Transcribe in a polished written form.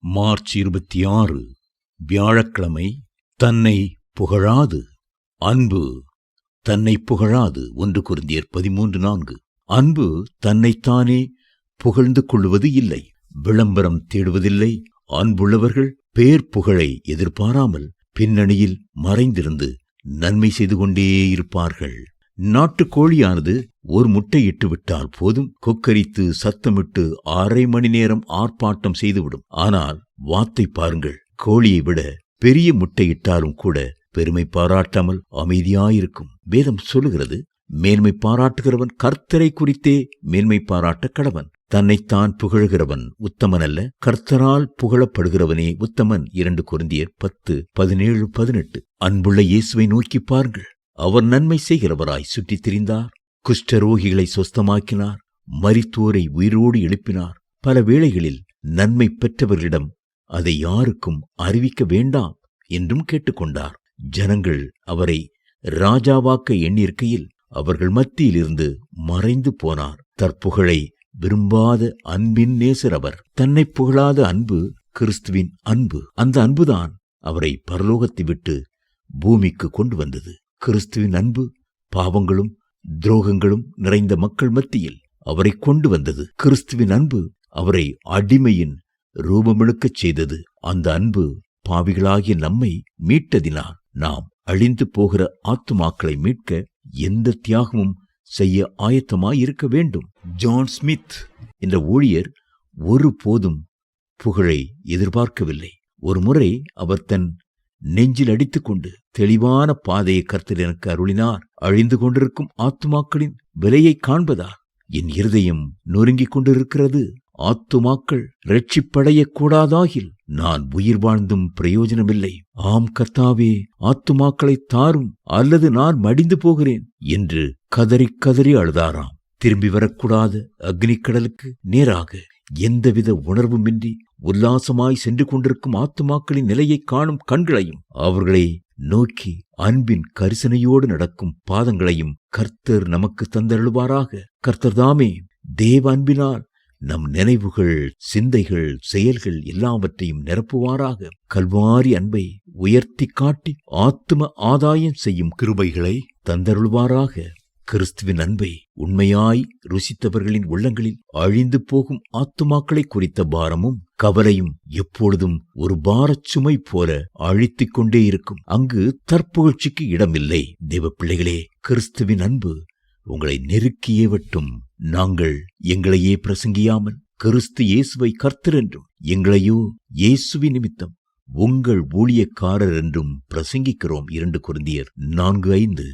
March 26 வியாழக்கிழமை. தன்னை புகழாது அன்பு தன்னை புகழாது. 1 கொரிந்தியர் 13:4. அன்பு தன்னைத்தானே புகழ்ந்து கொள்வது இல்லை, விளம்பரம் தேடுவதில்லை. அன்புள்ளவர்கள் பேர் புகழை எதிர்பாராமல் பின்னணியில் மறைந்திருந்து நன்மை செய்து கொண்டே இருப்பார்கள். நாட்டுக்கோழியானது ஒரு முட்டை இட்டு விட்டால் போதும், கொக்கரித்து சத்தமிட்டு 1/2 மணி நேரம் ஆர்ப்பாட்டம் செய்துவிடும். ஆனால் வாத்தை பாருங்கள், கோழியை விட பெரிய முட்டை இட்டாலும் கூட பெருமை பாராட்டாமல் அமைதியாயிருக்கும். வேதம் சொல்லுகிறது, மேன்மை பாராட்டுகிறவன் கர்த்தரை குறித்தே மேன்மை பாராட்ட கடவன். தன்னைத்தான் புகழ்கிறவன் உத்தமன் அல்ல, கர்த்தரால் புகழப்படுகிறவனே உத்தமன். 2 கொரிந்தியர் 10:17-18. அன்புள்ள இயேசுவை நோக்கி பாருங்கள். அவர் நன்மை செய்கிறவராய் சுற்றித் திரிந்தார். குஷ்டரோகிகளை சொஸ்தமாக்கினார், மரித்தோரை உயிரோடு எழுப்பினார். பல வேளைகளில் நன்மை பெற்றவர்களிடம் அதை யாருக்கும் அறிவிக்க வேண்டாம் என்றும் கேட்டுக்கொண்டார். ஜனங்கள் அவரை ராஜாவாக்க எண்ணியிருக்கையில் அவர்கள் மத்தியிலிருந்து மறைந்து போனார். தற்புகழை விரும்பாத அன்பின் நேசர் அவர். தன்னை புகழாத அன்பு கிறிஸ்துவின் அன்பு. அந்த அன்புதான் அவரை பரலோகத்தை விட்டு பூமிக்கு கொண்டு வந்தது. கிறிஸ்துவின் அன்பு பாவங்களும் துரோகங்களும் நிறைந்த மக்கள் மத்தியில் அவரை கொண்டு வந்தது. கிறிஸ்துவின் அன்பு அவரை அடிமையின் ரூபமெடுக்கச் செய்தது. அந்த அன்பு பாவிகளாகிய நம்மை மீட்டதினால் நாம் அழிந்து போகிற ஆத்துமாக்களை மீட்க எந்த தியாகமும் செய்ய ஆயத்தமாயிருக்க வேண்டும். ஜான் ஸ்மித் என்ற ஊழியர் ஒருபோதும் புகழை எதிர்பார்க்கவில்லை. ஒரு முறை அவர் தன் நெஞ்சில் அடித்துக்கொண்டு, தெளிவான பாதையை கர்த்தர் எனக்கு அருளினார். அழிந்து கொண்டிருக்கும் ஆத்துமாக்களின் விலையை காண்பதா என் இருதயம் நொறுங்கிக் கொண்டிருக்கிறது. ஆத்துமாக்கள் இரட்சிப்படைய கூடாதாகில் நான் உயிர் வாழ்ந்தும் பிரயோஜனமில்லை. ஆம் கர்த்தாவே, ஆத்துமாக்களை தாரும், அல்லது நான் மடிந்து போகிறேன் என்று கதறி கதறி அழுதாராம். திரும்பி வரக்கூடாத அக்னிக்கடலுக்கு நேராக எந்தவித உணர்வுமின்றி உல்லாசமாய் சென்று கொண்டிருக்கும் ஆத்துமாக்களின் நிலையை காணும் கண்களையும், அவர்களை நோக்கி அன்பின் கரிசனையோடு நடக்கும் பாதங்களையும் கர்த்தர் நமக்கு தந்தருள்வாராக. கர்த்தர் தாமே தேவ அன்பினால் நம் நினைவுகள், சிந்தைகள், செயல்கள் எல்லாவற்றையும் நிரப்புவாராக. கல்வாரி அன்பை உயர்த்தி காட்டி ஆத்தும ஆதாயம் செய்யும் கிருபைகளை தந்தருள்வாராக. கிறிஸ்துவின் அன்பை உண்மையாய் ருசித்தவர்களின் உள்ளங்களில் அழிந்து போகும் ஆத்துமாக்களை குறித்த பாரமும் கவலையும் எப்பொழுதும் ஒரு பாரச் சுமை போல அழித்துக் கொண்டே இருக்கும். அங்கு தற்புகழ்ச்சிக்கு இடமில்லை. தேவ பிள்ளைகளே, கிறிஸ்துவின் அன்பு உங்களை நெருக்கியே வட்டும். நாங்கள் எங்களையே பிரசங்கியாமல் கிறிஸ்து இயேசுவை கர்த்தர் என்றும், எங்களையோ இயேசுவின் நிமித்தம் உங்கள் ஊழியக்காரர் என்றும் பிரசங்கிக்கிறோம். 2 கொரிந்தியர் 4:5.